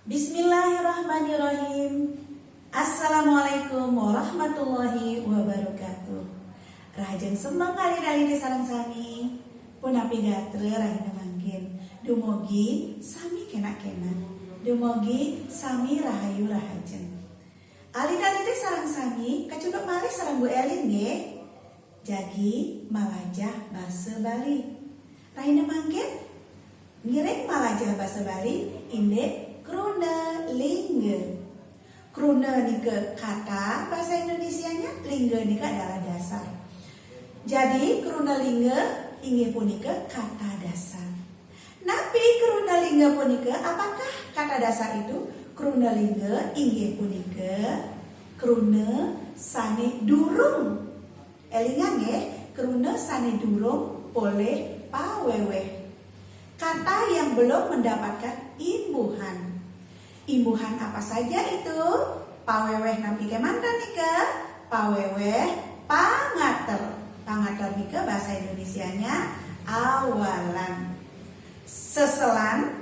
Bismillahirrahmanirrahim. Assalamualaikum warahmatullahi wabarakatuh. Rajeng sembang kali di sareng sami punapi gatre rahina mangkin. Dumugi sami kena-kena. Dumugi sami rahayu rahajeng. Ali-ali sareng sami kacuduk malih sareng Bu Elin nggih. Jagi malajah basa Bali. Rahina mangkin ngiring malajah basa Bali inde kruna lingga. Kruna nika kata bahasa Indonesianya, lingga nika adalah dasar. Jadi kruna lingga inggih punika kata dasar. Napi kruna lingga punika apakah kata dasar itu? Kruna lingga inggih punika kruna sane durung. Elingan nggih, kruna sane durung oleh paweweh. Kata yang belum mendapatkan imbuhan. Imbuhan apa saja itu? Paweweh nampi kemantan nika? Paweweh pangater. Pangater nika bahasa Indonesianya awalan. Seselan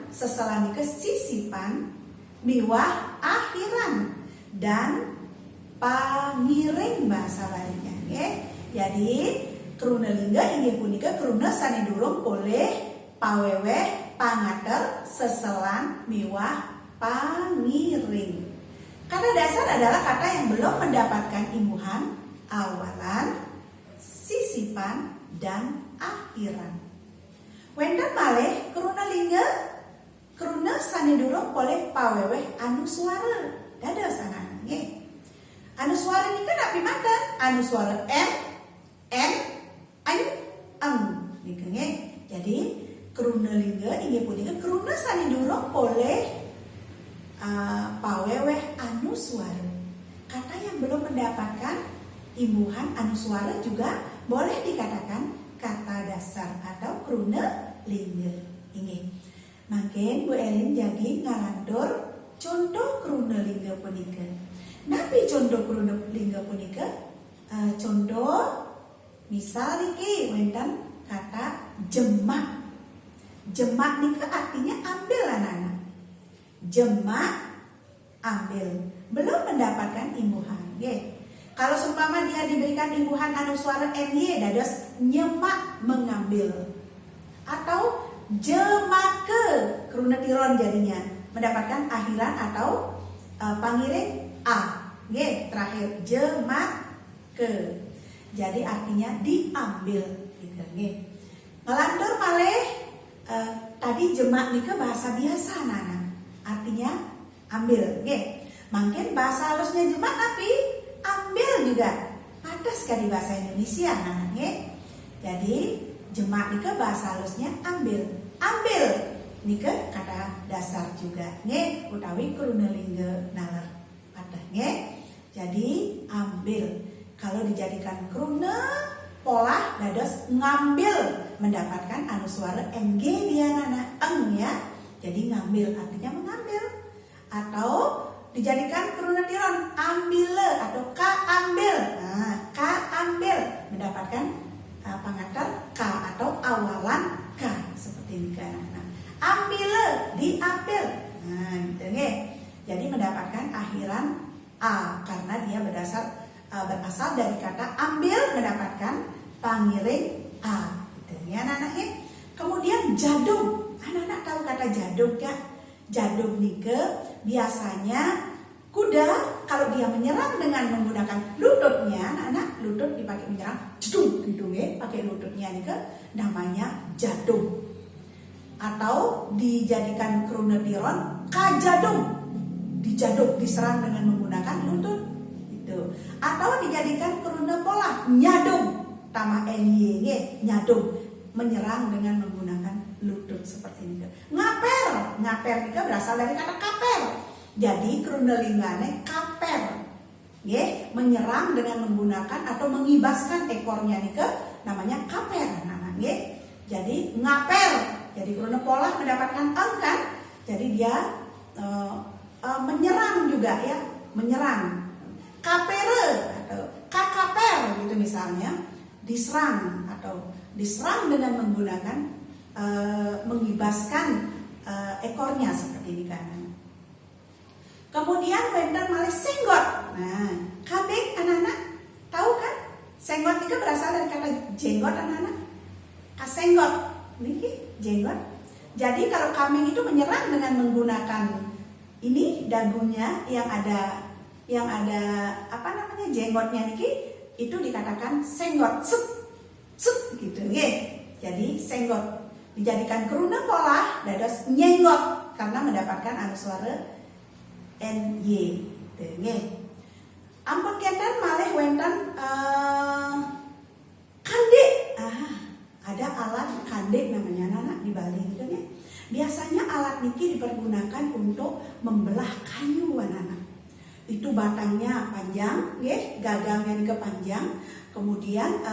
nika sisipan, miwah akhiran, dan pangiring bahasa Balinya nggih. Jadi kruna lingga inggih punika kruna sane durung oleh paweweh pangater, seselan, miwah pangiring. Kata dasar adalah kata yang belum mendapatkan imbuhan, awalan, sisipan, dan akhiran. Wenten malih kruna lingga kruna sane durung oleh paweweh anu swara. Dados anak nggih. Anu swara nika napi manten? Anu swara m, n, ang nika nggih. Jadi kruna lingga inggih punika kruna sane durung oleh paweweh anu swara. Kata yang belum mendapatkan imbuhan anu swara juga boleh dikatakan kata dasar atau kruna lingga. Inggih. Mangken Bu Elin jagi ngalantur contoh kruna lingga punika. Napi contoh kruna lingga punika? Contoh misal niki wenten kata jemak. Jemak nika artinya ambil anak-anak. Jemak ambil, belum mendapatkan imbuhan. Kalau seumpama dia diberikan imbuhan anu swara ny, dados nyemak mengambil. Atau jemake kruna tiron jadinya mendapatkan akhiran atau pangiring a. Terakhir jemake. Jadi artinya diambil gitu nggih. Ngelantur malih tadi jemak nika bahasa biasa nana. Artinya ambil, nggih. Mungkin bahasa halusnya jemak tapi ambil juga. Pantas kan di bahasa Indonesia, nggih. Jadi jemak nika bahasa halusnya ambil. Ambil nika kata dasar juga, nggih. Utawi kruna lingga nalar. Pantas, nggih. Jadi ambil. Kalau dijadikan kruna pola dados ngambil, mendapatkan anu swara ng dia nana eng ya. Jadi ngambil artinya mengambil. Atau dijadikan kruna tiron ambile atau ka ambil. Nah, ka ambil mendapatkan pangater ka atau awalan ka seperti ini kan. Nah, ambile diambil. Nah, gitu nggih. Jadi mendapatkan akhiran a karena dia berasal dari kata ambil mendapatkan pangiring a. Gitu ya anak-anak. Kemudian jadung. Anak-anak tahu kata jadung ya? Jadung nika biasanya kuda kalau dia menyerang dengan menggunakan lututnya, anak-anak lutut dipakai menyerang, jedung gitu ya, pakai lututnya nika namanya jadung. Atau dijadikan kruna tiron kajadung, dijadung diserang dengan menggunakan lutut gitu. Atau dijadikan kruna pola nyadung, tambah ny nyadung, menyerang dengan menggunakan lutut seperti ini. Ngaper, ngaper nika berasal dari kata kaper. Jadi kruna linggane kaper. Menyerang dengan menggunakan atau mengibaskan ekornya nika namanya kaper anak-anak. Jadi ngaper. Jadi kruna pola mendapatkan eng kan? Jadi dia menyerang juga ya, menyerang. Kapere atau kakaper gitu misalnya, diserang atau diserang dengan menggunakan mengibaskan ekornya seperti ini kan. Kemudian wenten malih senggot. Nah, kabeh anak-anak tahu kan? Senggot itu berasal dari kata jenggot anak-anak. Kasenggot, niki jenggot. Jadi kalau kambing itu menyerang dengan menggunakan ini dagunya yang ada apa namanya jenggotnya niki, itu dikatakan senggot. Sup gitu nggih. Jadi senggot dijadikan keruna pola dados nyenggot karena mendapatkan anu suara ny gitu nggih. Ampun kenten malih wenten kandek. Ada alat kandek namanya anak di Bali gitu ya. Biasanya alat niki dipergunakan untuk membelah kayu anak-anak. Itu batangnya panjang, nggih, gagangnya niki panjang. Kemudian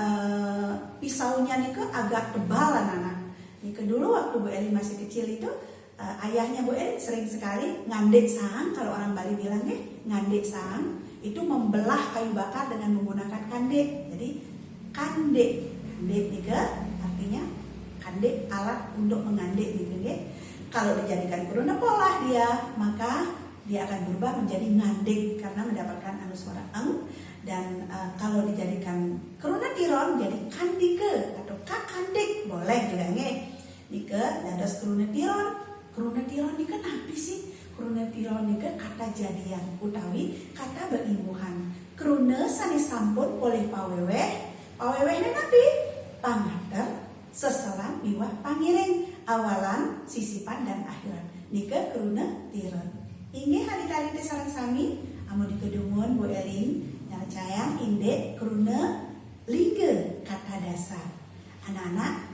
pisaunya niki agak tebal anak-anak. Niki dulu waktu Bu Elin masih kecil itu ayahnya Bu Elin sering sekali ngandek sahang, kalau orang Bali bilang ya, ngandek sahang itu membelah kayu bakar dengan menggunakan kandek. Jadi kandek niki artinya kandek, alat untuk mengandek gitu ya. Kalau dijadikan kuruna pola dia, maka dia akan berubah menjadi ngandek karena mendapatkan anu suara eng. Dan kalau dijadikan kuruna tiron jadi kandike atau kakandek boleh juga nggih. Nike dados kuruna tiron. Kuruna tiron nike napi sih? Kuruna tiron nike kata jadian utawi kata beimbuhan. Kuruna sanes sampun oleh paweweh. Pawewehna napi? Pangater, seselan, miwah, pangiring, awalan, sisipan, dan akhiran. Nika kuruna tiron. Inggih hari-hari teh sareng sami, amun dikedungun Bu Elin, nyaracayang indek kuruna lingge kata dasar. Anak-anak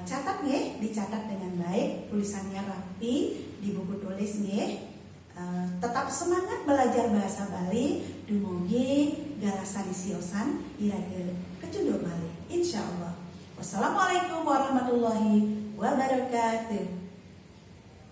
catat nggih, dicatat dengan baik, tulisannya rapi di buku tulis nggih. Tetap semangat belajar bahasa Bali, dumugi galasan siosan iraga kecundur malih insyaallah. Wassalamualaikum warahmatullahi wabarakatuh.